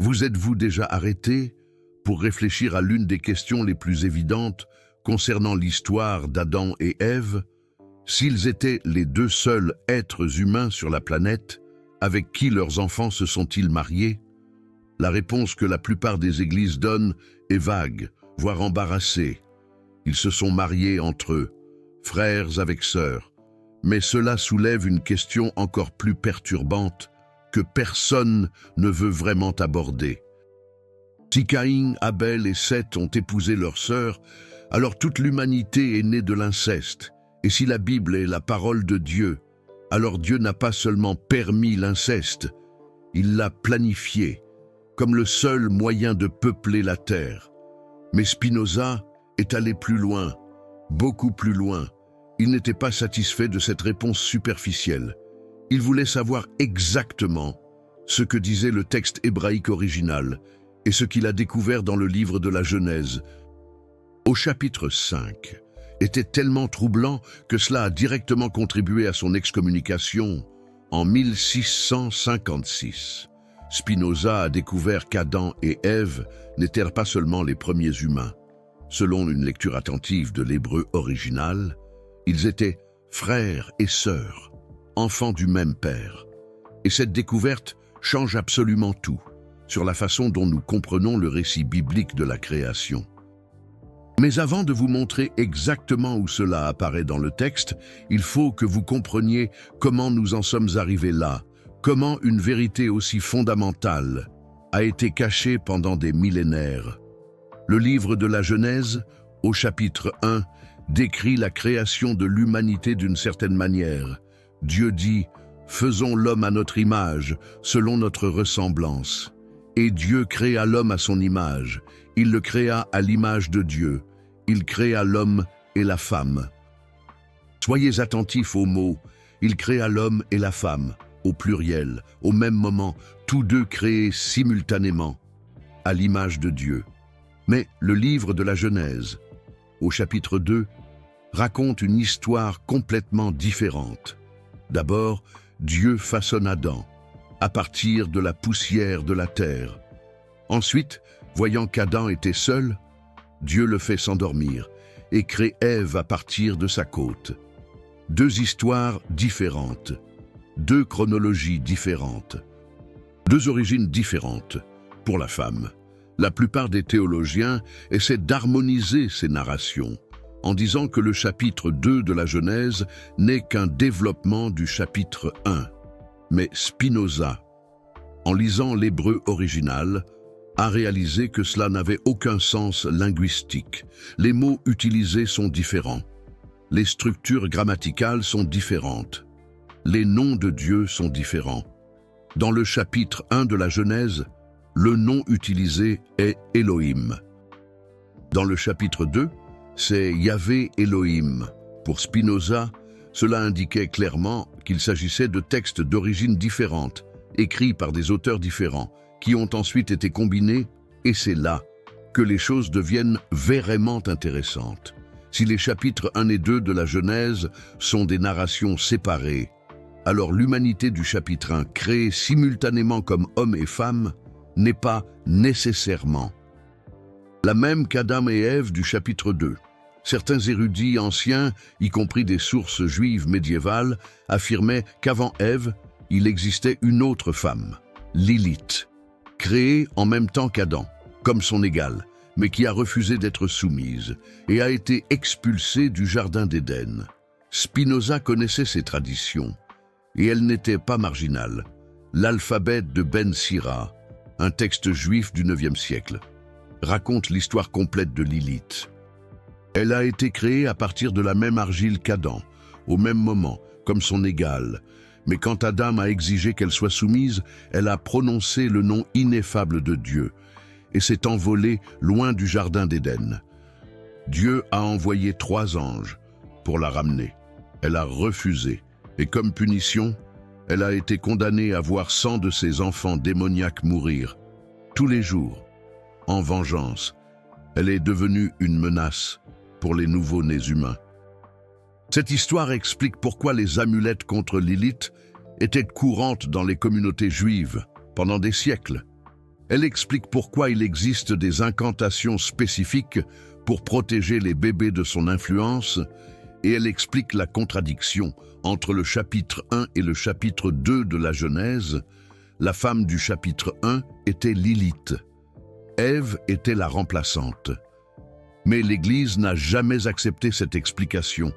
Vous êtes-vous déjà arrêté pour réfléchir à l'une des questions les plus évidentes concernant l'histoire d'Adam et Ève? S'ils étaient les deux seuls êtres humains sur la planète, avec qui leurs enfants se sont-ils mariés? La réponse que la plupart des églises donnent est vague, voire embarrassée. Ils se sont mariés entre eux, frères avec sœurs. Mais cela soulève une question encore plus perturbante que personne ne veut vraiment aborder. Si Caïn, Abel et Seth ont épousé leurs sœurs, alors toute l'humanité est née de l'inceste. Et si la Bible est la parole de Dieu, alors Dieu n'a pas seulement permis l'inceste, il l'a planifié, comme le seul moyen de peupler la terre. Mais Spinoza est allé plus loin, beaucoup plus loin. Il n'était pas satisfait de cette réponse superficielle. Il voulait savoir exactement ce que disait le texte hébraïque original et ce qu'il a découvert dans le livre de la Genèse. Au chapitre 5, était tellement troublant que cela a directement contribué à son excommunication en 1656. Spinoza a découvert qu'Adam et Ève n'étaient pas seulement les premiers humains. Selon une lecture attentive de l'hébreu original, ils étaient frères et sœurs, enfants du même père. Et cette découverte change absolument tout sur la façon dont nous comprenons le récit biblique de la création. Mais avant de vous montrer exactement où cela apparaît dans le texte, il faut que vous compreniez comment nous en sommes arrivés là, comment une vérité aussi fondamentale a été cachée pendant des millénaires. Le livre de la Genèse, au chapitre 1, décrit la création de l'humanité d'une certaine manière. Dieu dit « Faisons l'homme à notre image, selon notre ressemblance ». Et Dieu créa l'homme à son image. Il le créa à l'image de Dieu. Il créa l'homme et la femme. Soyez attentifs aux mots. Il créa l'homme et la femme, au pluriel, au même moment, tous deux créés simultanément, à l'image de Dieu. Mais le livre de la Genèse, au chapitre 2, raconte une histoire complètement différente. D'abord, Dieu façonne Adam, à partir de la poussière de la terre. Ensuite, voyant qu'Adam était seul, Dieu le fait s'endormir et crée Ève à partir de sa côte. Deux histoires différentes, deux chronologies différentes, deux origines différentes pour la femme. La plupart des théologiens essaient d'harmoniser ces narrations en disant que le chapitre 2 de la Genèse n'est qu'un développement du chapitre 1. Mais Spinoza, en lisant l'hébreu original, a réalisé que cela n'avait aucun sens linguistique. Les mots utilisés sont différents. Les structures grammaticales sont différentes. Les noms de Dieu sont différents. Dans le chapitre 1 de la Genèse, le nom utilisé est Elohim. Dans le chapitre 2, c'est Yahvé Elohim. Pour Spinoza, cela indiquait clairement qu'il s'agissait de textes d'origine différente, écrits par des auteurs différents, qui ont ensuite été combinés, et c'est là que les choses deviennent vraiment intéressantes. Si les chapitres 1 et 2 de la Genèse sont des narrations séparées, alors l'humanité du chapitre 1, créée simultanément comme homme et femme, n'est pas nécessairement la même qu'Adam et Ève du chapitre 2. Certains érudits anciens, y compris des sources juives médiévales, affirmaient qu'avant Ève, il existait une autre femme, Lilith, créée en même temps qu'Adam, comme son égale, mais qui a refusé d'être soumise et a été expulsée du jardin d'Éden. Spinoza connaissait ces traditions, et elles n'étaient pas marginales. L'alphabet de Ben Sira, un texte juif du IXe siècle, raconte l'histoire complète de Lilith. Elle a été créée à partir de la même argile qu'Adam, au même moment, comme son égale. Mais quand Adam a exigé qu'elle soit soumise, elle a prononcé le nom ineffable de Dieu et s'est envolée loin du jardin d'Éden. Dieu a envoyé 3 anges pour la ramener. Elle a refusé et comme punition, elle a été condamnée à voir 100 de ses enfants démoniaques mourir tous les jours. En vengeance, elle est devenue une menace pour les nouveaux-nés humains. Cette histoire explique pourquoi les amulettes contre Lilith étaient courantes dans les communautés juives pendant des siècles. Elle explique pourquoi il existe des incantations spécifiques pour protéger les bébés de son influence, et elle explique la contradiction entre le chapitre 1 et le chapitre 2 de la Genèse. La femme du chapitre 1 était Lilith. Ève était la remplaçante. Mais l'Église n'a jamais accepté cette explication.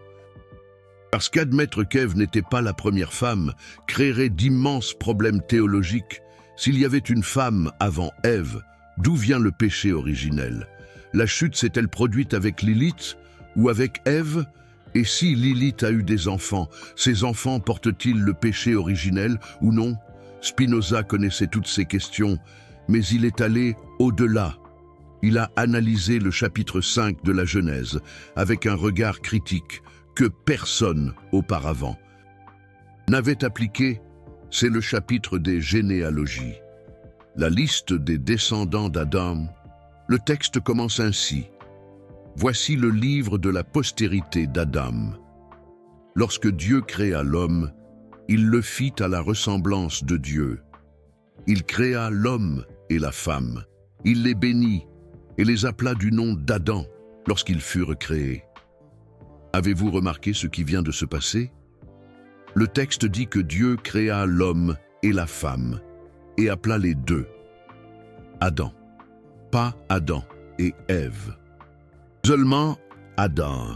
Parce qu'admettre qu'Ève n'était pas la première femme créerait d'immenses problèmes théologiques. S'il y avait une femme avant Ève, d'où vient le péché originel? La chute s'est-elle produite avec Lilith ou avec Ève? Et si Lilith a eu des enfants, ces enfants portent-ils le péché originel ou non? Spinoza connaissait toutes ces questions, mais il est allé au-delà. Il a analysé le chapitre 5 de la Genèse avec un regard critique que personne auparavant n'avait appliqué. C'est le chapitre des généalogies. La liste des descendants d'Adam. Le texte commence ainsi. Voici le livre de la postérité d'Adam. Lorsque Dieu créa l'homme, il le fit à la ressemblance de Dieu. Il créa l'homme et la femme. Il les bénit et les appela du nom d'Adam lorsqu'ils furent créés. Avez-vous remarqué ce qui vient de se passer? Le texte dit que Dieu créa l'homme et la femme et appela les deux Adam, pas Adam et Ève. Seulement Adam.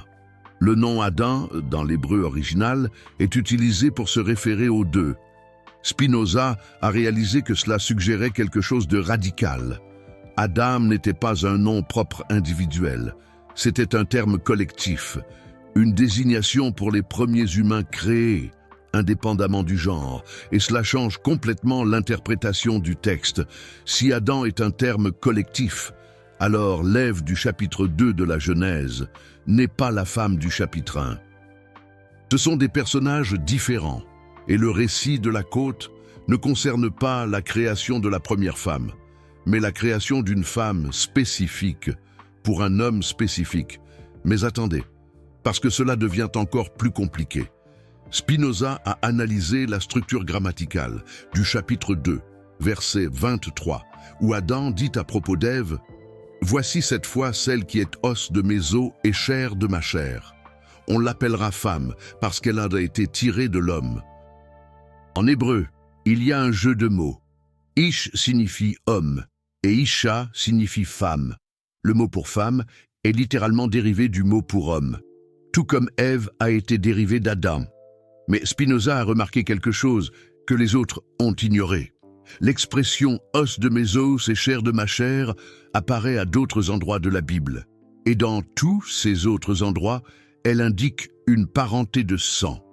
Le nom Adam, dans l'hébreu original, est utilisé pour se référer aux deux. Spinoza a réalisé que cela suggérait quelque chose de radical. Adam n'était pas un nom propre individuel, c'était un terme collectif, une désignation pour les premiers humains créés, indépendamment du genre, et cela change complètement l'interprétation du texte. Si Adam est un terme collectif, alors l'Ève du chapitre 2 de la Genèse n'est pas la femme du chapitre 1. Ce sont des personnages différents, et le récit de la côte ne concerne pas la création de la première femme, mais la création d'une femme spécifique pour un homme spécifique. Mais attendez, parce que cela devient encore plus compliqué. Spinoza a analysé la structure grammaticale du chapitre 2, verset 23, où Adam dit à propos d'Ève « Voici cette fois celle qui est os de mes os et chair de ma chair. On l'appellera femme parce qu'elle a été tirée de l'homme. » En hébreu, il y a un jeu de mots. Ish signifie homme et Isha signifie femme. Le mot pour femme est littéralement dérivé du mot pour homme, tout comme Ève a été dérivée d'Adam. Mais Spinoza a remarqué quelque chose que les autres ont ignoré. L'expression « os de mes os et chair de ma chair » apparaît à d'autres endroits de la Bible. Et dans tous ces autres endroits, elle indique une parenté de sang,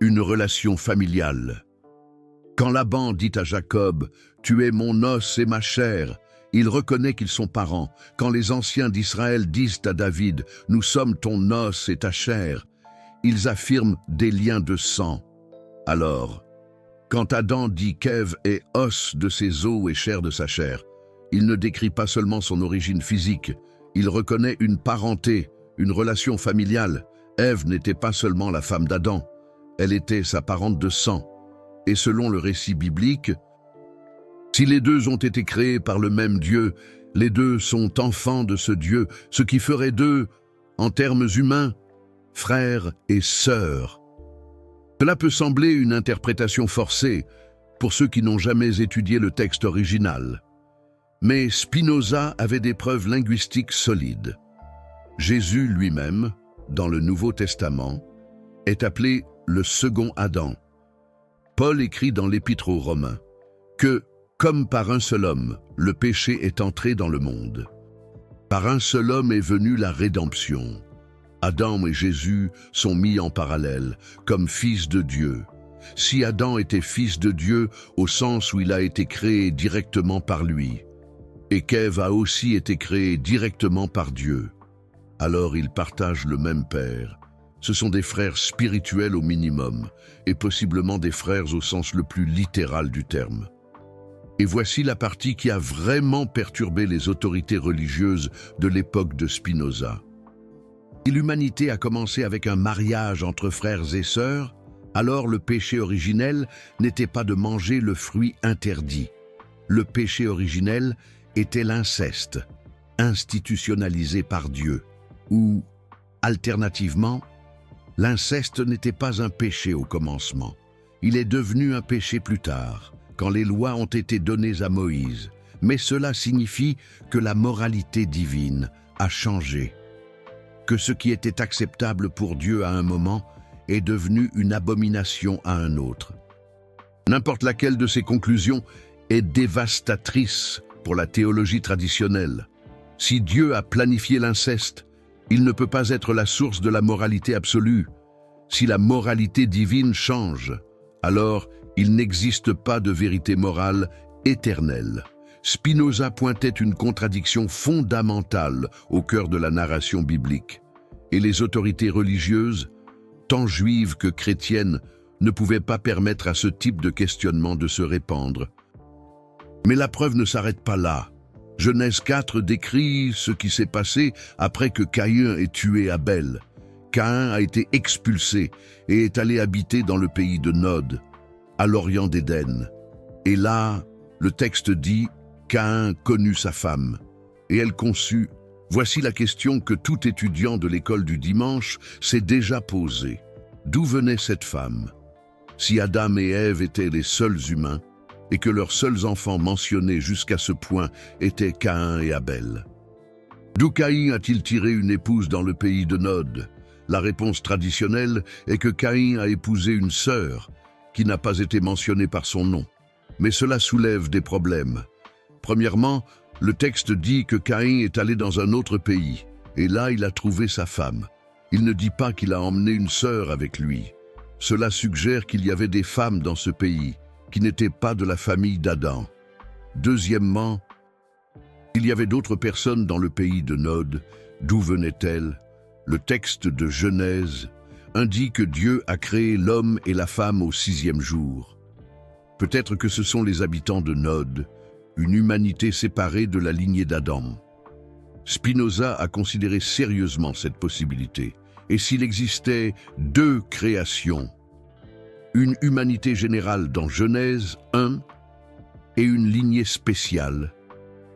une relation familiale. Quand Laban dit à Jacob « Tu es mon os et ma chair », il reconnaît qu'ils sont parents. Quand les anciens d'Israël disent à David « Nous sommes ton os et ta chair », ils affirment des liens de sang. Alors, quand Adam dit qu'Ève est os de ses os et chair de sa chair, il ne décrit pas seulement son origine physique, il reconnaît une parenté, une relation familiale. Ève n'était pas seulement la femme d'Adam, elle était sa parente de sang. Et selon le récit biblique, si les deux ont été créés par le même Dieu, les deux sont enfants de ce Dieu, ce qui ferait d'eux, en termes humains, frères et sœurs. Cela peut sembler une interprétation forcée pour ceux qui n'ont jamais étudié le texte original. Mais Spinoza avait des preuves linguistiques solides. Jésus lui-même, dans le Nouveau Testament, est appelé le second Adam. Paul écrit dans l'Épître aux Romains que, comme par un seul homme, le péché est entré dans le monde. Par un seul homme est venue la rédemption. Adam et Jésus sont mis en parallèle, comme fils de Dieu. Si Adam était fils de Dieu au sens où il a été créé directement par lui, et qu'Ève a aussi été créée directement par Dieu, alors ils partagent le même Père. Ce sont des frères spirituels au minimum, et possiblement des frères au sens le plus littéral du terme. Et voici la partie qui a vraiment perturbé les autorités religieuses de l'époque de Spinoza. Si l'humanité a commencé avec un mariage entre frères et sœurs, alors le péché originel n'était pas de manger le fruit interdit. Le péché originel était l'inceste, institutionnalisé par Dieu, ou, alternativement, l'inceste n'était pas un péché au commencement. Il est devenu un péché plus tard, quand les lois ont été données à Moïse, mais cela signifie que la moralité divine a changé, que ce qui était acceptable pour Dieu à un moment est devenu une abomination à un autre. N'importe laquelle de ces conclusions est dévastatrice pour la théologie traditionnelle. Si Dieu a planifié l'inceste, il ne peut pas être la source de la moralité absolue. Si la moralité divine change, alors il n'existe pas de vérité morale éternelle. Spinoza pointait une contradiction fondamentale au cœur de la narration biblique. Et les autorités religieuses, tant juives que chrétiennes, ne pouvaient pas permettre à ce type de questionnement de se répandre. Mais la preuve ne s'arrête pas là. Genèse 4 décrit ce qui s'est passé après que Caïn ait tué Abel. Caïn a été expulsé et est allé habiter dans le pays de Nod, à l'orient d'Éden. Et là, le texte dit « Caïn connut sa femme, et elle conçut ». Voici la question que tout étudiant de l'école du dimanche s'est déjà posée. D'où venait cette femme? Si Adam et Ève étaient les seuls humains, et que leurs seuls enfants mentionnés jusqu'à ce point étaient Caïn et Abel. D'où Caïn a-t-il tiré une épouse dans le pays de Nod? La réponse traditionnelle est que Caïn a épousé une sœur, qui n'a pas été mentionnée par son nom. Mais cela soulève des problèmes. Premièrement, le texte dit que Caïn est allé dans un autre pays, et là il a trouvé sa femme. Il ne dit pas qu'il a emmené une sœur avec lui. Cela suggère qu'il y avait des femmes dans ce pays, qui n'étaient pas de la famille d'Adam. Deuxièmement, il y avait d'autres personnes dans le pays de Nod. D'où venaient-elles? Le texte de Genèse indique que Dieu a créé l'homme et la femme au 6e jour. Peut-être que ce sont les habitants de Nod, une humanité séparée de la lignée d'Adam. Spinoza a considéré sérieusement cette possibilité. Et s'il existait deux créations, une humanité générale dans Genèse 1 et une lignée spéciale,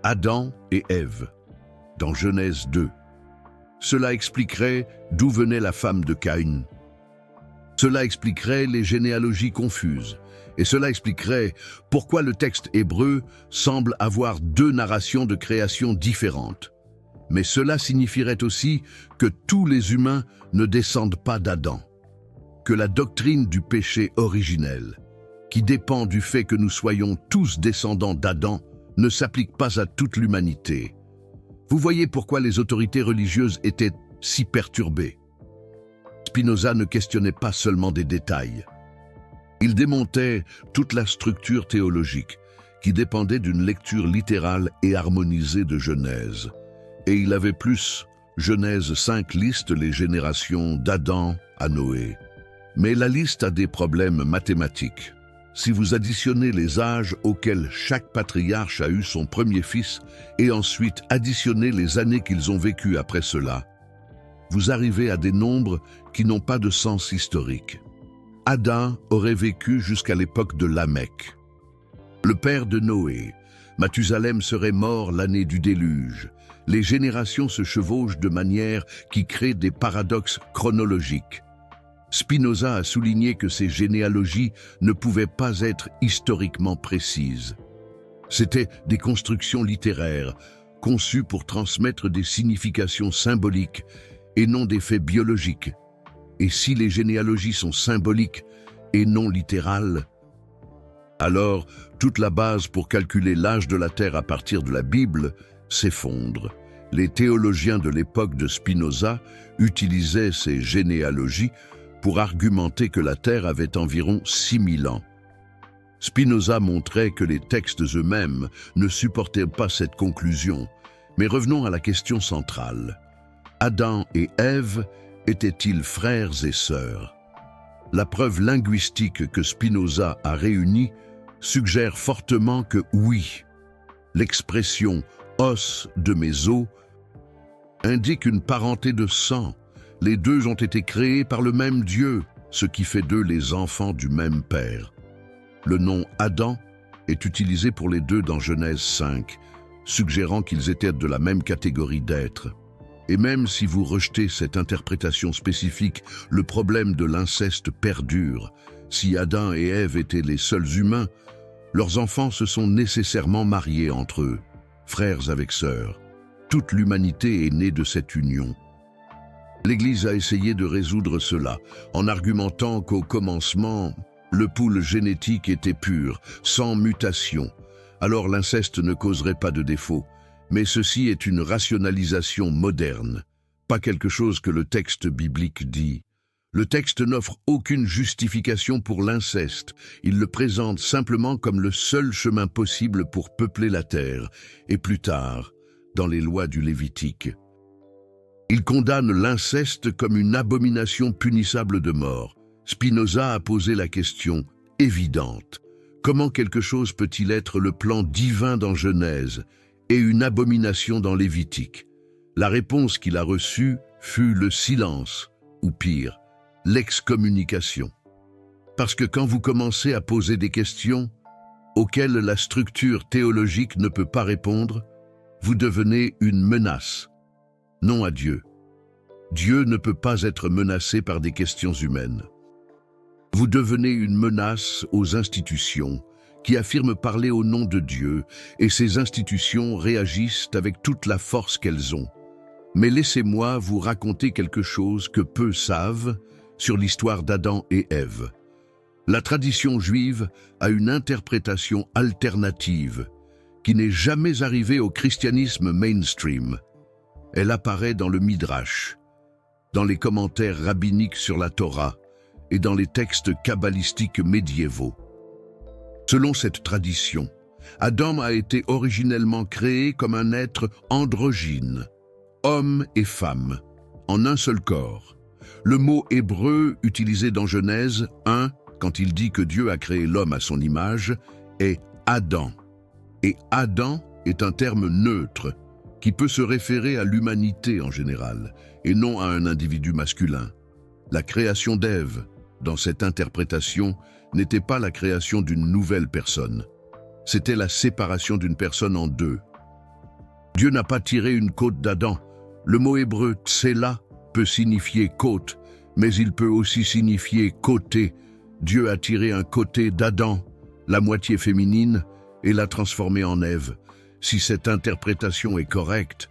Adam et Ève, dans Genèse 2. Cela expliquerait d'où venait la femme de Caïn. Cela expliquerait les généalogies confuses. Et cela expliquerait pourquoi le texte hébreu semble avoir deux narrations de création différentes. Mais cela signifierait aussi que tous les humains ne descendent pas d'Adam, que la doctrine du péché originel, qui dépend du fait que nous soyons tous descendants d'Adam, ne s'applique pas à toute l'humanité. Vous voyez pourquoi les autorités religieuses étaient si perturbées. Spinoza ne questionnait pas seulement des détails. Il démontait toute la structure théologique, qui dépendait d'une lecture littérale et harmonisée de Genèse. Et il avait plus, Genèse 5 liste les générations d'Adam à Noé. Mais la liste a des problèmes mathématiques. Si vous additionnez les âges auxquels chaque patriarche a eu son premier fils et ensuite additionnez les années qu'ils ont vécues après cela, vous arrivez à des nombres qui n'ont pas de sens historique. Adam aurait vécu jusqu'à l'époque de Lamech, le père de Noé. Mathusalem serait mort l'année du déluge. Les générations se chevauchent de manière qui crée des paradoxes chronologiques. Spinoza a souligné que ces généalogies ne pouvaient pas être historiquement précises. C'étaient des constructions littéraires, conçues pour transmettre des significations symboliques et non des faits biologiques. Et si les généalogies sont symboliques et non littérales, alors toute la base pour calculer l'âge de la Terre à partir de la Bible s'effondre. Les théologiens de l'époque de Spinoza utilisaient ces généalogies pour argumenter que la Terre avait environ 6000 ans. Spinoza montrait que les textes eux-mêmes ne supportaient pas cette conclusion. Mais revenons à la question centrale. Adam et Ève étaient-ils frères et sœurs? La preuve linguistique que Spinoza a réunie suggère fortement que oui. L'expression « os de mes os » indique une parenté de sang. Les deux ont été créés par le même Dieu, ce qui fait d'eux les enfants du même Père. Le nom Adam est utilisé pour les deux dans Genèse 5, suggérant qu'ils étaient de la même catégorie d'êtres. Et même si vous rejetez cette interprétation spécifique, le problème de l'inceste perdure. Si Adam et Ève étaient les seuls humains, leurs enfants se sont nécessairement mariés entre eux, frères avec sœurs. Toute l'humanité est née de cette union. L'Église a essayé de résoudre cela, en argumentant qu'au commencement, le pool génétique était pur, sans mutation. Alors l'inceste ne causerait pas de défaut. Mais ceci est une rationalisation moderne, pas quelque chose que le texte biblique dit. Le texte n'offre aucune justification pour l'inceste, il le présente simplement comme le seul chemin possible pour peupler la terre, et plus tard, dans les lois du Lévitique. Il condamne l'inceste comme une abomination punissable de mort. Spinoza a posé la question évidente. Comment quelque chose peut-il être le plan divin dans Genèse et une abomination dans Lévitique? La réponse qu'il a reçue fut le silence, ou pire, l'excommunication. Parce que quand vous commencez à poser des questions auxquelles la structure théologique ne peut pas répondre, vous devenez une menace, non à Dieu. Dieu ne peut pas être menacé par des questions humaines. Vous devenez une menace aux institutions qui affirment parler au nom de Dieu, et ces institutions réagissent avec toute la force qu'elles ont. Mais laissez-moi vous raconter quelque chose que peu savent sur l'histoire d'Adam et Ève. La tradition juive a une interprétation alternative qui n'est jamais arrivée au christianisme mainstream. Elle apparaît dans le Midrash, dans les commentaires rabbiniques sur la Torah et dans les textes kabbalistiques médiévaux. Selon cette tradition, Adam a été originellement créé comme un être androgyne, homme et femme, en un seul corps. Le mot hébreu utilisé dans Genèse 1, quand il dit que Dieu a créé l'homme à son image, est Adam. Et Adam est un terme neutre qui peut se référer à l'humanité en général, et non à un individu masculin. La création d'Ève, dans cette interprétation, n'était pas la création d'une nouvelle personne. C'était la séparation d'une personne en deux. Dieu n'a pas tiré une côte d'Adam. Le mot hébreu tsela peut signifier côte, mais il peut aussi signifier côté. Dieu a tiré un côté d'Adam, la moitié féminine, et l'a transformé en Ève. Si cette interprétation est correcte,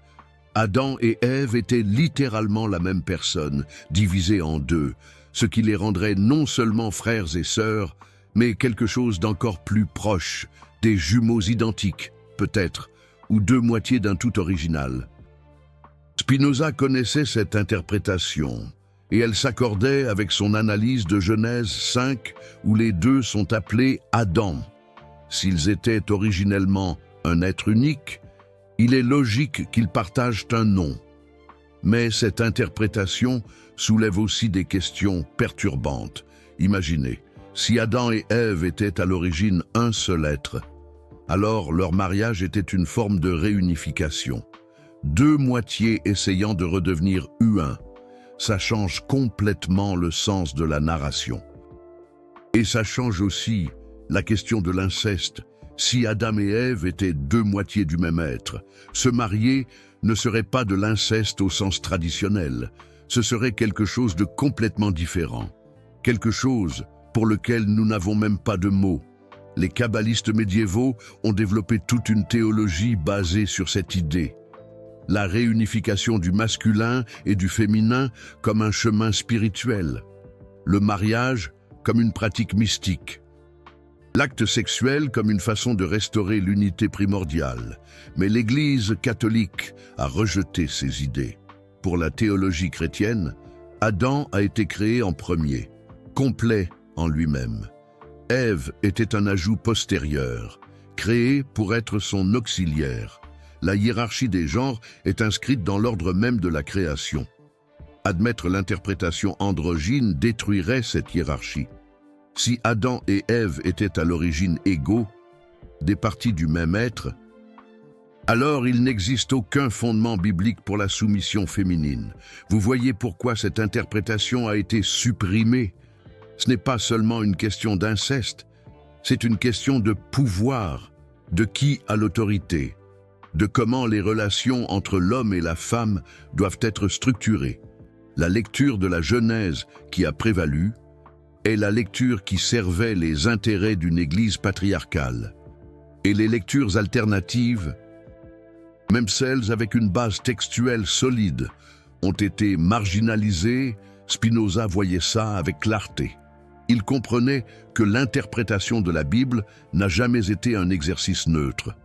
Adam et Ève étaient littéralement la même personne, divisée en deux, ce qui les rendrait non seulement frères et sœurs, mais quelque chose d'encore plus proche, des jumeaux identiques, peut-être, ou deux moitiés d'un tout original. Spinoza connaissait cette interprétation, et elle s'accordait avec son analyse de Genèse 5, où les deux sont appelés Adam. S'ils étaient originellement un être unique, il est logique qu'ils partagent un nom. Mais cette interprétation soulève aussi des questions perturbantes. Imaginez, si Adam et Ève étaient à l'origine un seul être, alors leur mariage était une forme de réunification. Deux moitiés essayant de redevenir un. Ça change complètement le sens de la narration. Et ça change aussi la question de l'inceste. Si Adam et Ève étaient deux moitiés du même être, se marier ne serait pas de l'inceste au sens traditionnel. Ce serait quelque chose de complètement différent. Quelque chose pour lequel nous n'avons même pas de mots. Les kabbalistes médiévaux ont développé toute une théologie basée sur cette idée. La réunification du masculin et du féminin comme un chemin spirituel. Le mariage comme une pratique mystique. L'acte sexuel comme une façon de restaurer l'unité primordiale. Mais l'Église catholique a rejeté ces idées. Pour la théologie chrétienne, Adam a été créé en premier, complet en lui-même. Ève était un ajout postérieur, créé pour être son auxiliaire. La hiérarchie des genres est inscrite dans l'ordre même de la création. Admettre l'interprétation androgyne détruirait cette hiérarchie. Si Adam et Ève étaient à l'origine égaux, des parties du même être, alors il n'existe aucun fondement biblique pour la soumission féminine. Vous voyez pourquoi cette interprétation a été supprimée. Ce n'est pas seulement une question d'inceste, c'est une question de pouvoir, de qui a l'autorité. de comment les relations entre l'homme et la femme doivent être structurées. La lecture de la Genèse qui a prévalu est la lecture qui servait les intérêts d'une Église patriarcale. Et les lectures alternatives, même celles avec une base textuelle solide, ont été marginalisées. Spinoza voyait ça avec clarté. Il comprenait que l'interprétation de la Bible n'a jamais été un exercice neutre.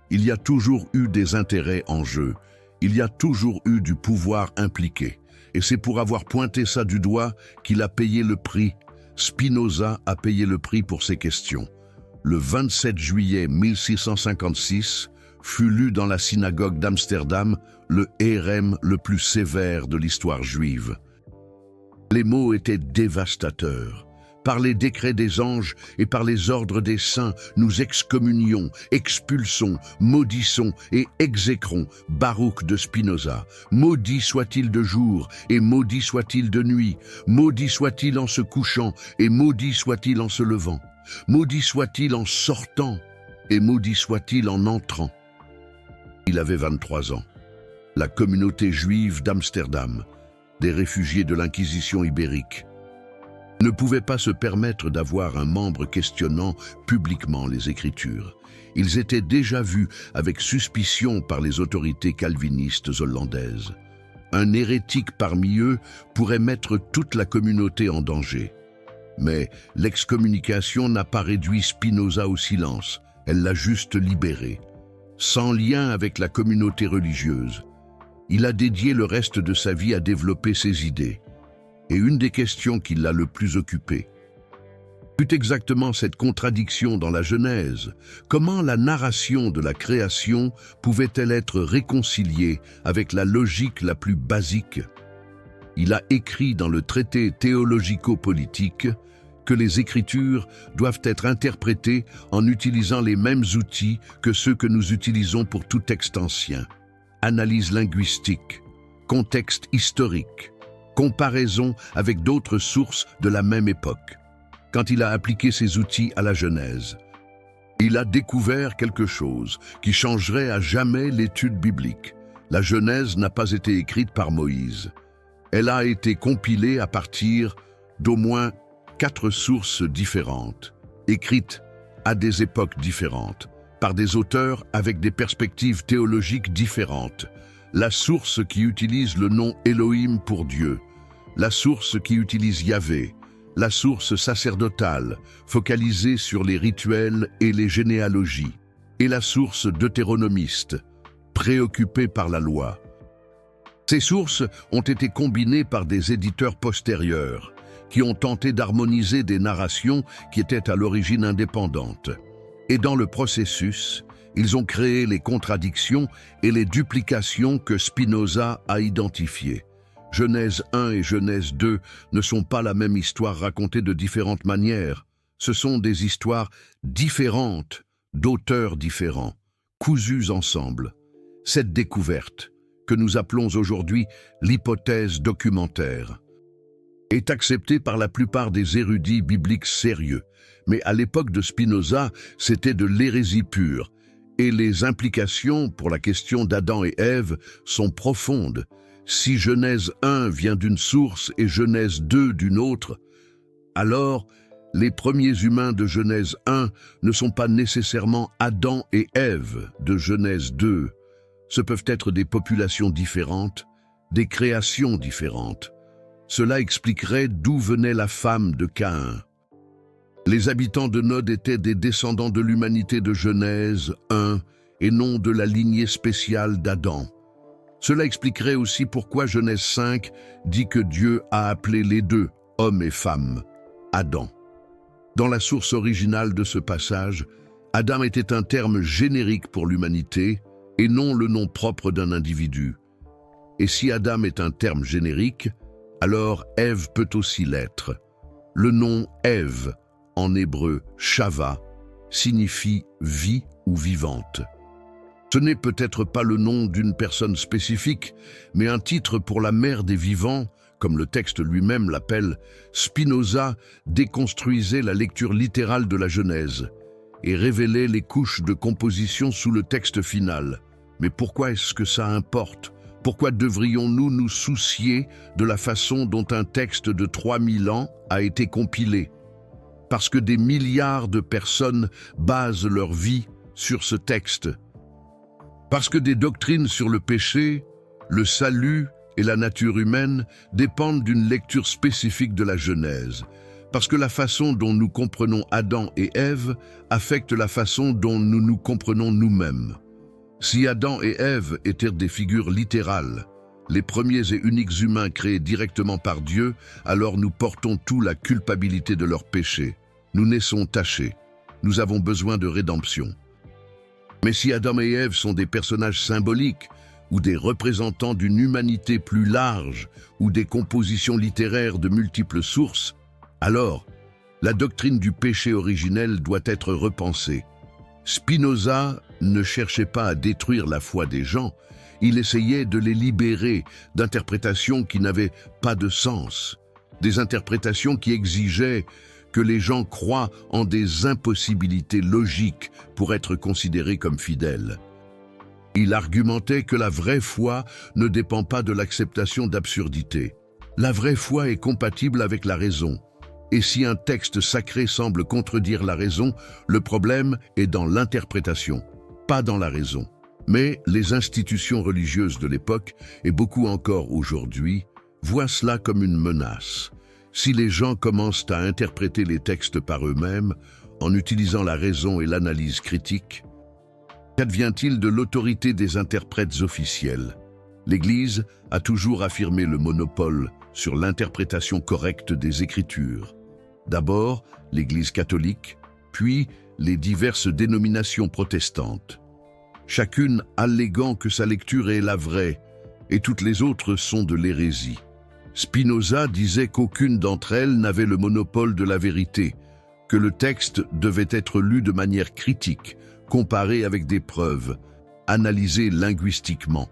Il y a toujours eu des intérêts en jeu, il y a toujours eu du pouvoir impliqué. Et c'est pour avoir pointé ça du doigt qu'il a payé le prix. Spinoza a payé le prix pour ces questions. Le 27 juillet 1656 fut lu dans la synagogue d'Amsterdam le hérem le plus sévère de l'histoire juive. Les mots étaient dévastateurs. Par les décrets des anges et par les ordres des saints, nous excommunions, expulsons, maudissons et exécrons Baruch de Spinoza. Maudit soit-il de jour et maudit soit-il de nuit. Maudit soit-il en se couchant et maudit soit-il en se levant. Maudit soit-il en sortant et maudit soit-il en entrant. Il avait 23 ans. La communauté juive d'Amsterdam, des réfugiés de l'Inquisition ibérique, ne pouvait pas se permettre d'avoir un membre questionnant publiquement les Écritures. Ils étaient déjà vus avec suspicion par les autorités calvinistes hollandaises. Un hérétique parmi eux pourrait mettre toute la communauté en danger. Mais l'excommunication n'a pas réduit Spinoza au silence, elle l'a juste libéré. Sans lien avec la communauté religieuse, il a dédié le reste de sa vie à développer ses idées. Et une des questions qui l'a le plus occupé fut exactement cette contradiction dans la Genèse. Comment la narration de la création pouvait-elle être réconciliée avec la logique la plus basique? Il a écrit dans le traité théologico-politique que les Écritures doivent être interprétées en utilisant les mêmes outils que ceux que nous utilisons pour tout texte ancien. Analyse linguistique, contexte historique, comparaison avec d'autres sources de la même époque. Quand il a appliqué ces outils à la Genèse, il a découvert quelque chose qui changerait à jamais l'étude biblique. La Genèse n'a pas été écrite par Moïse. Elle a été compilée à partir d'au moins 4 sources différentes, écrites à des époques différentes, par des auteurs avec des perspectives théologiques différentes. La source qui utilise le nom Elohim pour Dieu, la source qui utilise Yahvé, la source sacerdotale, focalisée sur les rituels et les généalogies, et la source deutéronomiste, préoccupée par la loi. Ces sources ont été combinées par des éditeurs postérieurs, qui ont tenté d'harmoniser des narrations qui étaient à l'origine indépendantes. Et dans le processus, ils ont créé les contradictions et les duplications que Spinoza a identifiées. Genèse 1 et Genèse 2 ne sont pas la même histoire racontée de différentes manières. Ce sont des histoires différentes, d'auteurs différents, cousues ensemble. Cette découverte, que nous appelons aujourd'hui l'hypothèse documentaire, est acceptée par la plupart des érudits bibliques sérieux. Mais à l'époque de Spinoza, c'était de l'hérésie pure. Et les implications pour la question d'Adam et Ève sont profondes. Si Genèse 1 vient d'une source et Genèse 2 d'une autre, alors les premiers humains de Genèse 1 ne sont pas nécessairement Adam et Ève de Genèse 2. Ce peuvent être des populations différentes, des créations différentes. Cela expliquerait d'où venait la femme de Caïn. Les habitants de Nod étaient des descendants de l'humanité de Genèse 1 et non de la lignée spéciale d'Adam. Cela expliquerait aussi pourquoi Genèse 5 dit que Dieu a appelé les deux, hommes et femmes, Adam. Dans la source originale de ce passage, Adam était un terme générique pour l'humanité et non le nom propre d'un individu. Et si Adam est un terme générique, alors Ève peut aussi l'être. Le nom Ève, en hébreu Shava, signifie vie ou vivante. Ce n'est peut-être pas le nom d'une personne spécifique, mais un titre pour la mère des vivants, comme le texte lui-même l'appelle. Spinoza déconstruisait la lecture littérale de la Genèse et révélait les couches de composition sous le texte final. Mais pourquoi est-ce que ça importe? Pourquoi devrions-nous nous soucier de la façon dont un texte de 3000 ans a été compilé? Parce que des milliards de personnes basent leur vie sur ce texte. Parce que des doctrines sur le péché, le salut et la nature humaine dépendent d'une lecture spécifique de la Genèse. Parce que la façon dont nous comprenons Adam et Ève affecte la façon dont nous nous comprenons nous-mêmes. Si Adam et Ève étaient des figures littérales, les premiers et uniques humains créés directement par Dieu, alors nous portons tous la culpabilité de leur péché. Nous naissons tachés. Nous avons besoin de rédemption. Mais si Adam et Ève sont des personnages symboliques, ou des représentants d'une humanité plus large, ou des compositions littéraires de multiples sources, alors la doctrine du péché originel doit être repensée. Spinoza ne cherchait pas à détruire la foi des gens, il essayait de les libérer d'interprétations qui n'avaient pas de sens, des interprétations qui exigeaient que les gens croient en des impossibilités logiques pour être considérés comme fidèles. Il argumentait que la vraie foi ne dépend pas de l'acceptation d'absurdités. La vraie foi est compatible avec la raison. Et si un texte sacré semble contredire la raison, le problème est dans l'interprétation, pas dans la raison. Mais les institutions religieuses de l'époque, et beaucoup encore aujourd'hui, voient cela comme une menace. Si les gens commencent à interpréter les textes par eux-mêmes, en utilisant la raison et l'analyse critique, qu'advient-il de l'autorité des interprètes officiels? L'Église a toujours affirmé le monopole sur l'interprétation correcte des Écritures. D'abord, l'Église catholique, puis les diverses dénominations protestantes. Chacune alléguant que sa lecture est la vraie, et toutes les autres sont de l'hérésie. Spinoza disait qu'aucune d'entre elles n'avait le monopole de la vérité, que le texte devait être lu de manière critique, comparé avec des preuves, analysé linguistiquement,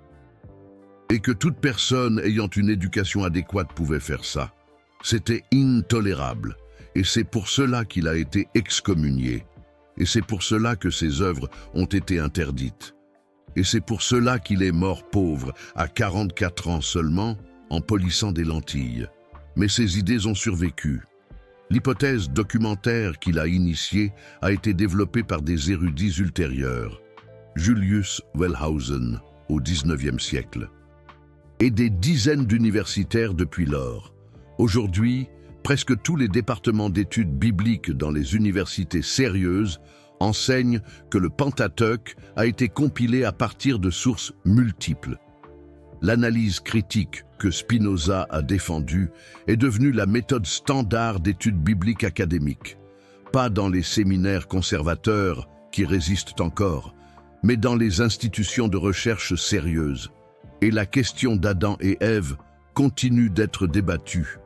et que toute personne ayant une éducation adéquate pouvait faire ça. C'était intolérable, et c'est pour cela qu'il a été excommunié, et c'est pour cela que ses œuvres ont été interdites, et c'est pour cela qu'il est mort pauvre, à 44 ans seulement, en polissant des lentilles. Mais ses idées ont survécu. L'hypothèse documentaire qu'il a initiée a été développée par des érudits ultérieurs, Julius Wellhausen, au XIXe siècle, et des dizaines d'universitaires depuis lors. Aujourd'hui, presque tous les départements d'études bibliques dans les universités sérieuses enseignent que le Pentateuque a été compilé à partir de sources multiples. L'analyse critique que Spinoza a défendue est devenue la méthode standard d'études bibliques académiques, pas dans les séminaires conservateurs qui résistent encore, mais dans les institutions de recherche sérieuses. Et la question d'Adam et Ève continue d'être débattue.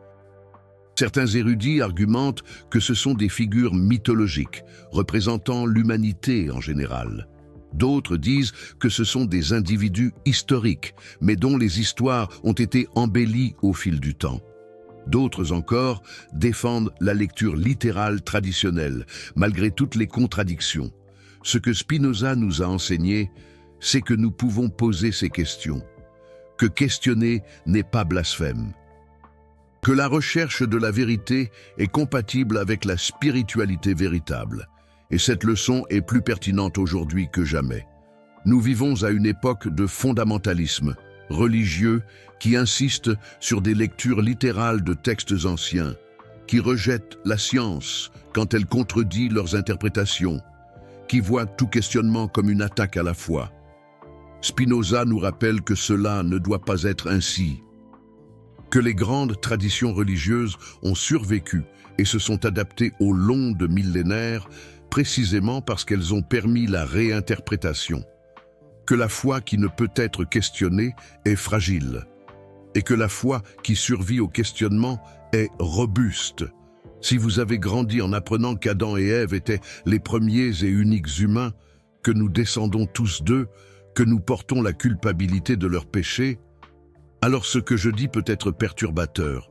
Certains érudits argumentent que ce sont des figures mythologiques, représentant l'humanité en général. D'autres disent que ce sont des individus historiques, mais dont les histoires ont été embellies au fil du temps. D'autres encore défendent la lecture littérale traditionnelle, malgré toutes les contradictions. Ce que Spinoza nous a enseigné, c'est que nous pouvons poser ces questions, que questionner n'est pas blasphème, que la recherche de la vérité est compatible avec la spiritualité véritable. Et cette leçon est plus pertinente aujourd'hui que jamais. Nous vivons à une époque de fondamentalisme religieux qui insiste sur des lectures littérales de textes anciens, qui rejettent la science quand elle contredit leurs interprétations, qui voient tout questionnement comme une attaque à la foi. Spinoza nous rappelle que cela ne doit pas être ainsi, que les grandes traditions religieuses ont survécu et se sont adaptées au long de millénaires précisément parce qu'elles ont permis la réinterprétation, que la foi qui ne peut être questionnée est fragile, et que la foi qui survit au questionnement est robuste. Si vous avez grandi en apprenant qu'Adam et Ève étaient les premiers et uniques humains, que nous descendons tous d'eux, que nous portons la culpabilité de leurs péchés, alors ce que je dis peut être perturbateur.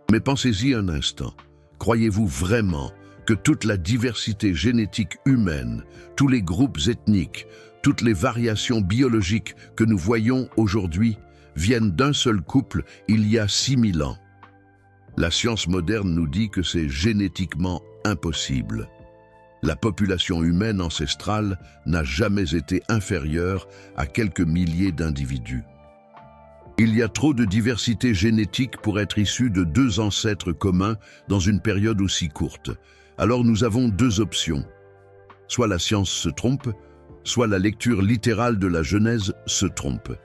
Mais pensez-y un instant. Croyez-vous vraiment que toute la diversité génétique humaine, tous les groupes ethniques, Toutes les variations biologiques que nous voyons aujourd'hui viennent d'un seul couple il y a 6000 ans. La science moderne nous dit que c'est génétiquement impossible. La population humaine ancestrale n'a jamais été inférieure à quelques milliers d'individus. Il y a trop de diversité génétique pour être issu de deux ancêtres communs dans une période aussi courte. Alors nous avons deux options. Soit la science se trompe, soit la lecture littérale de la Genèse se trompe.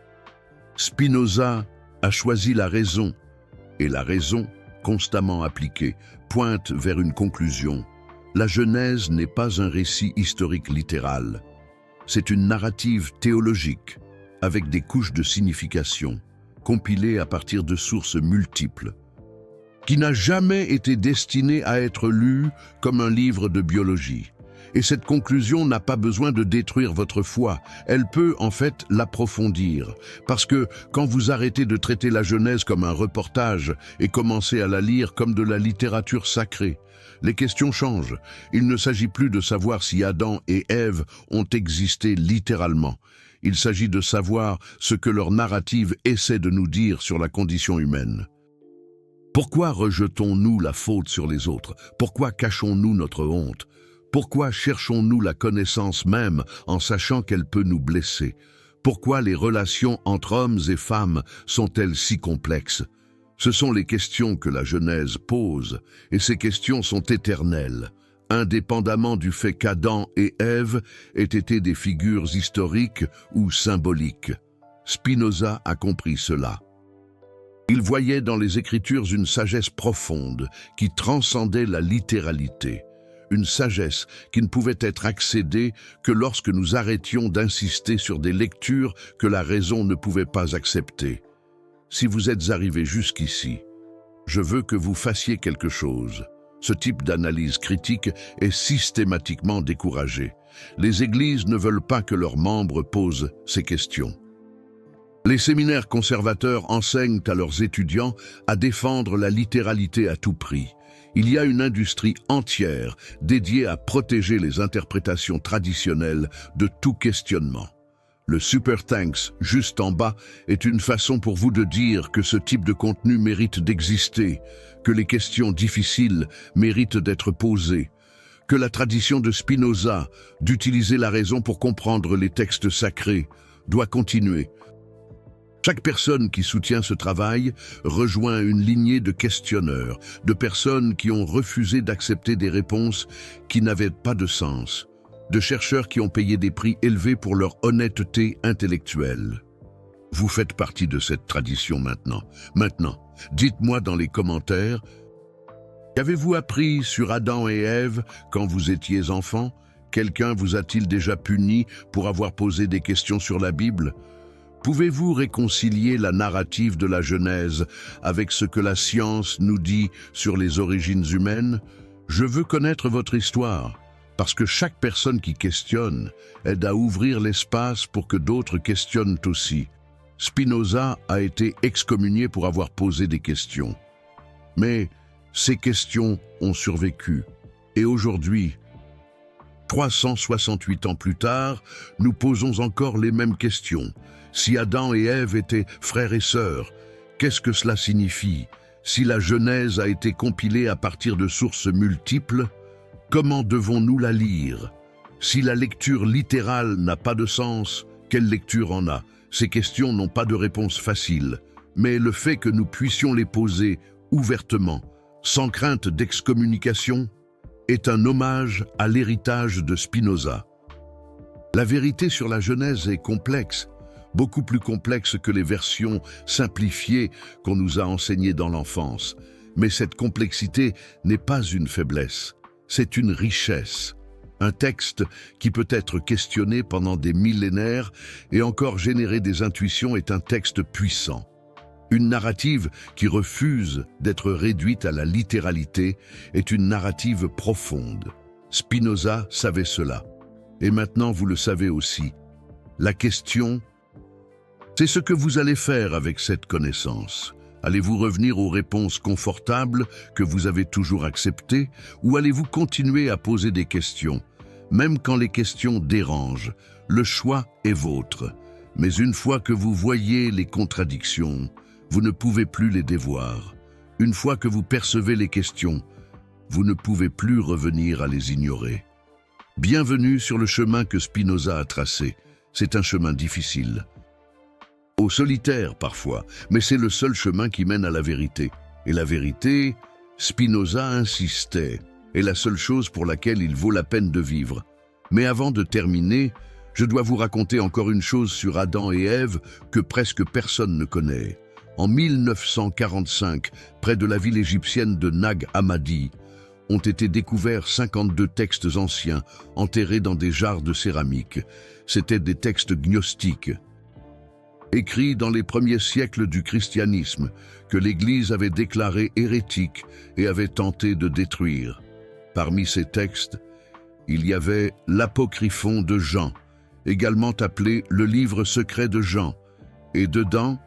Spinoza a choisi la raison, et la raison, constamment appliquée, pointe vers une conclusion. La Genèse n'est pas un récit historique littéral. C'est une narrative théologique, avec des couches de signification, compilée à partir de sources multiples, qui n'a jamais été destinée à être lue comme un livre de biologie. Et cette conclusion n'a pas besoin de détruire votre foi, elle peut en fait l'approfondir. Parce que quand vous arrêtez de traiter la Genèse comme un reportage et commencez à la lire comme de la littérature sacrée, les questions changent. Il ne s'agit plus de savoir si Adam et Ève ont existé littéralement. Il s'agit de savoir ce que leur narrative essaie de nous dire sur la condition humaine. Pourquoi rejetons-nous la faute sur les autres? Pourquoi cachons-nous notre honte? Pourquoi cherchons-nous la connaissance même en sachant qu'elle peut nous blesser? Pourquoi les relations entre hommes et femmes sont-elles si complexes? Ce sont les questions que la Genèse pose, et ces questions sont éternelles, indépendamment du fait qu'Adam et Ève aient été des figures historiques ou symboliques. Spinoza a compris cela. Il voyait dans les Écritures une sagesse profonde qui transcendait la littéralité, une sagesse qui ne pouvait être accédée que lorsque nous arrêtions d'insister sur des lectures que la raison ne pouvait pas accepter. Si vous êtes arrivé jusqu'ici, je veux que vous fassiez quelque chose. Ce type d'analyse critique est systématiquement découragé. Les églises ne veulent pas que leurs membres posent ces questions. Les séminaires conservateurs enseignent à leurs étudiants à défendre la littéralité à tout prix. Il y a une industrie entière dédiée à protéger les interprétations traditionnelles de tout questionnement. Le Super Thanks, juste en bas, est une façon pour vous de dire que ce type de contenu mérite d'exister, que les questions difficiles méritent d'être posées, que la tradition de Spinoza, d'utiliser la raison pour comprendre les textes sacrés, doit continuer. Chaque personne qui soutient ce travail rejoint une lignée de questionneurs, de personnes qui ont refusé d'accepter des réponses qui n'avaient pas de sens, de chercheurs qui ont payé des prix élevés pour leur honnêteté intellectuelle. Vous faites partie de cette tradition maintenant. Maintenant, dites-moi dans les commentaires, qu'avez-vous appris sur Adam et Ève quand vous étiez enfant? Quelqu'un vous a-t-il déjà puni pour avoir posé des questions sur la Bible? Pouvez-vous réconcilier la narrative de la Genèse avec ce que la science nous dit sur les origines humaines? Je veux connaître votre histoire, parce que chaque personne qui questionne aide à ouvrir l'espace pour que d'autres questionnent aussi. Spinoza a été excommunié pour avoir posé des questions. Mais ces questions ont survécu. Et aujourd'hui, 368 ans plus tard, nous posons encore les mêmes questions. Si Adam et Ève étaient frères et sœurs, qu'est-ce que cela signifie? Si la Genèse a été compilée à partir de sources multiples, comment devons-nous la lire? Si la lecture littérale n'a pas de sens, quelle lecture en a? Ces questions n'ont pas de réponse facile, mais le fait que nous puissions les poser ouvertement, sans crainte d'excommunication, est un hommage à l'héritage de Spinoza. La vérité sur la Genèse est complexe, beaucoup plus complexe que les versions simplifiées qu'on nous a enseignées dans l'enfance. Mais cette complexité n'est pas une faiblesse, c'est une richesse. Un texte qui peut être questionné pendant des millénaires et encore générer des intuitions est un texte puissant. Une narrative qui refuse d'être réduite à la littéralité est une narrative profonde. Spinoza savait cela. Et maintenant vous le savez aussi. La question, c'est ce que vous allez faire avec cette connaissance. Allez-vous revenir aux réponses confortables que vous avez toujours acceptées ou allez-vous continuer à poser des questions, même quand les questions dérangent? le choix est vôtre. Mais une fois que vous voyez les contradictions, vous ne pouvez plus les dévoir. Une fois que vous percevez les questions, vous ne pouvez plus revenir à les ignorer. Bienvenue sur le chemin que Spinoza a tracé. C'est un chemin difficile. Au solitaire parfois, mais c'est le seul chemin qui mène à la vérité. Et la vérité, Spinoza insistait, est la seule chose pour laquelle il vaut la peine de vivre. Mais avant de terminer, je dois vous raconter encore une chose sur Adam et Ève que presque personne ne connaît. En 1945, près de la ville égyptienne de Nag Hammadi, ont été découverts 52 textes anciens enterrés dans des jarres de céramique. C'étaient des textes gnostiques, écrits dans les premiers siècles du christianisme, que l'Église avait déclarés hérétiques et avait tenté de détruire. Parmi ces textes, il y avait l'Apocryphon de Jean, également appelé le livre secret de Jean, et dedans,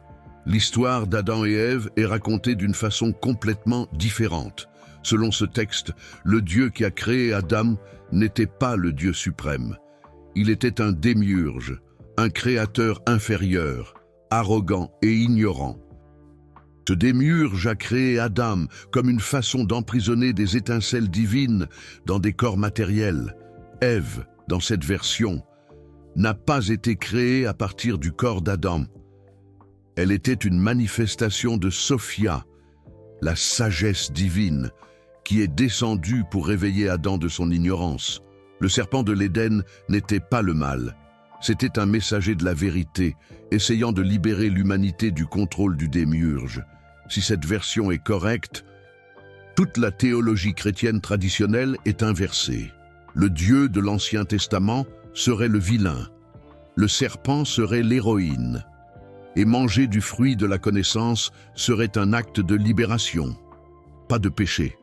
l'histoire d'Adam et Ève est racontée d'une façon complètement différente. Selon ce texte, le Dieu qui a créé Adam n'était pas le Dieu suprême. Il était un démiurge, un créateur inférieur, arrogant et ignorant. Ce démiurge a créé Adam comme une façon d'emprisonner des étincelles divines dans des corps matériels. Ève, dans cette version, n'a pas été créée à partir du corps d'Adam. Elle était une manifestation de Sophia, la sagesse divine, qui est descendue pour réveiller Adam de son ignorance. Le serpent de l'Éden n'était pas le mal. C'était un messager de la vérité, essayant de libérer l'humanité du contrôle du démiurge. Si cette version est correcte, toute la théologie chrétienne traditionnelle est inversée. Le Dieu de l'Ancien Testament serait le vilain. Le serpent serait l'héroïne. Et manger du fruit de la connaissance serait un acte de libération, pas de péché.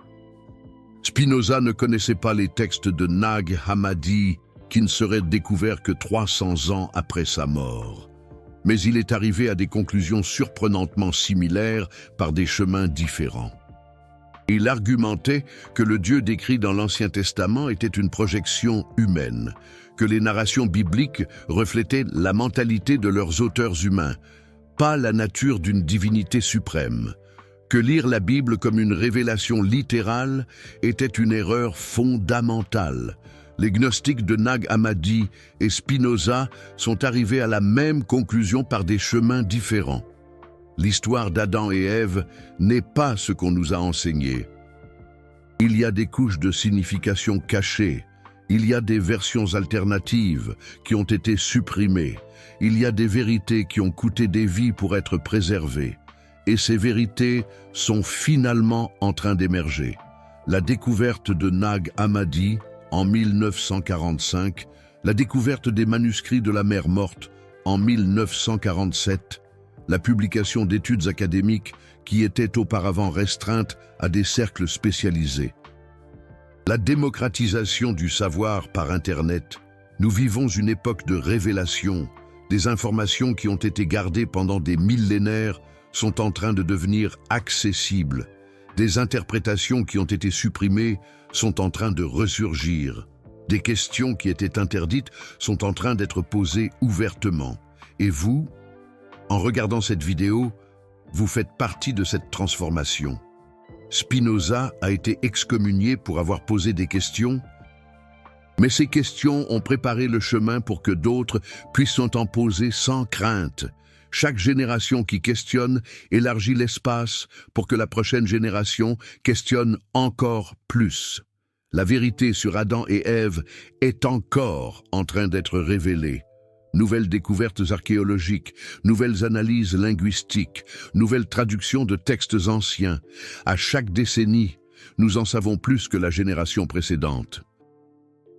Spinoza ne connaissait pas les textes de Nag Hammadi, qui ne seraient découverts que 300 ans après sa mort. Mais il est arrivé à des conclusions surprenantement similaires par des chemins différents. Il argumentait que le Dieu décrit dans l'Ancien Testament était une projection humaine, que les narrations bibliques reflétaient la mentalité de leurs auteurs humains, pas la nature d'une divinité suprême, que lire la Bible comme une révélation littérale était une erreur fondamentale. Les gnostiques de Nag Hammadi et Spinoza sont arrivés à la même conclusion par des chemins différents. L'histoire d'Adam et Ève n'est pas ce qu'on nous a enseigné. Il y a des couches de signification cachées, il y a des versions alternatives qui ont été supprimées, il y a des vérités qui ont coûté des vies pour être préservées. Et ces vérités sont finalement en train d'émerger. La découverte de Nag Hammadi en 1945, la découverte des manuscrits de la mer morte en 1947, la publication d'études académiques qui étaient auparavant restreintes à des cercles spécialisés. La démocratisation du savoir par Internet. Nous vivons une époque de révélation. Des informations qui ont été gardées pendant des millénaires sont en train de devenir accessibles. Des interprétations qui ont été supprimées sont en train de ressurgir. Des questions qui étaient interdites sont en train d'être posées ouvertement. Et vous, en regardant cette vidéo, vous faites partie de cette transformation. Spinoza a été excommunié pour avoir posé des questions, mais ces questions ont préparé le chemin pour que d'autres puissent en poser sans crainte. Chaque génération qui questionne élargit l'espace pour que la prochaine génération questionne encore plus. La vérité sur Adam et Ève est encore en train d'être révélée. Nouvelles découvertes archéologiques, nouvelles analyses linguistiques, nouvelles traductions de textes anciens. À chaque décennie, nous en savons plus que la génération précédente.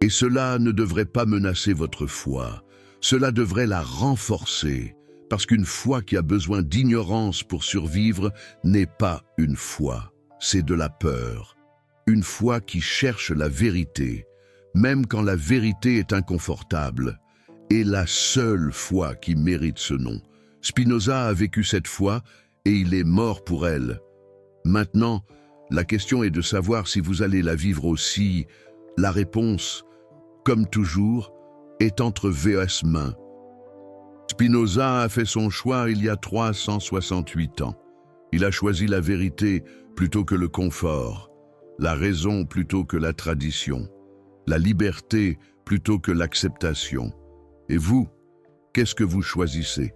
Et cela ne devrait pas menacer votre foi. Cela devrait la renforcer. Parce qu'une foi qui a besoin d'ignorance pour survivre n'est pas une foi, c'est de la peur. Une foi qui cherche la vérité, même quand la vérité est inconfortable, est la seule foi qui mérite ce nom. Spinoza a vécu cette foi et il est mort pour elle. Maintenant, la question est de savoir si vous allez la vivre aussi. La réponse, comme toujours, est entre vos mains. Spinoza a fait son choix il y a 368 ans. Il a choisi la vérité plutôt que le confort, la raison plutôt que la tradition, la liberté plutôt que l'acceptation. Et vous, qu'est-ce que vous choisissez ?